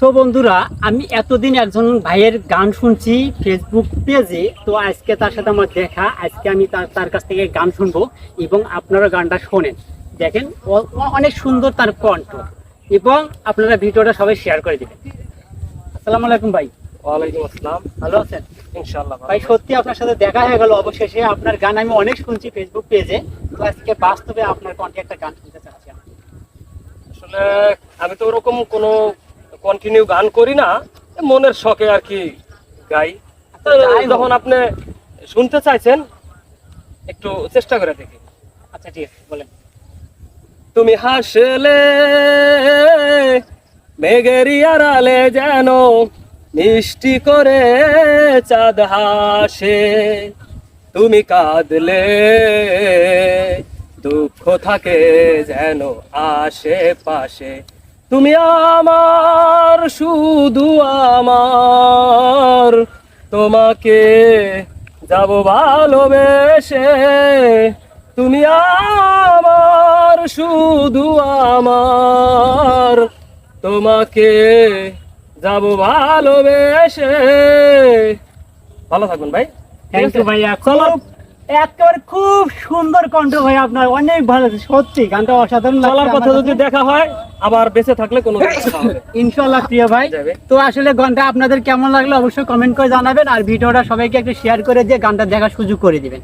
So বন্ধুরা, আমি এতদিন একজন ভাইয়ের গান শুনছি ফেসবুক পেজে। তো আজকে তার সাথে আমার দেখা, আজকে আমি তার কাছ থেকে গান শুনবো এবং আপনারা গানটা শোনেন, দেখেন অনেক সুন্দর তার কণ্ঠ, এবং আপনারা ভিডিওটা সবাই শেয়ার করে দিবেন। আসসালামু আলাইকুম ভাই। ওয়ালাইকুম আসসালাম। ভালো আছেন? ইনশাআল্লাহ ভাই সত্যি আপনার সাথে দেখা হয়ে গেল অবশেষে। আপনার গান আমি অনেক শুনছি ফেসবুক পেজে, তো আজকে বাস্তবে আপনার কণ্ঠে একটা গান শুনতে চাচ্ছি আমি। আসলে আমি তো ওরকম কোনো কন্টিনিউ গান করি না, মনের শখে আর কি গাই। তো যাই হোক। যখন আপনি শুনতে চাইছেন একটু চেষ্টা করে দেখি। আচ্ছা ঠিক আছে, বলেন। তুমি হাসলে মেঘের আড়ালে যেন মিষ্টি করে চাঁদ হাসে, তুমি কাঁদলে দুঃখ থাকে যেন আশেপাশে, তুমি আমার শুধু আমার, তোমাকে যাব ভালোবেসে, তুমি আমার শুধু আমার, তোমাকে যাব ভালোবেসে। ভালো থাকবেন ভাই। থ্যাংক ইউ ভাইয়া, একেবারে খুব সুন্দর কণ্ঠ ভাই আপনার, অনেক ভালো আছে সত্যি, গানটা অসাধারণ লাগছে চলার পথে আমার যদি কাছে। দেখা হয় আবার বেঁচে থাকলে কোনো দিন দেখা হবে। ইনশাআল্লাহ প্রিয় ভাই। যাবে। তো আসলে গানটা আপনাদের কেমন লাগলো অবশ্যই কমেন্ট করে জানাবেন, আর ভিডিওটা সবাইকে একটু শেয়ার করে দিয়ে গানটা দেখার সুযোগ করে দিবেন।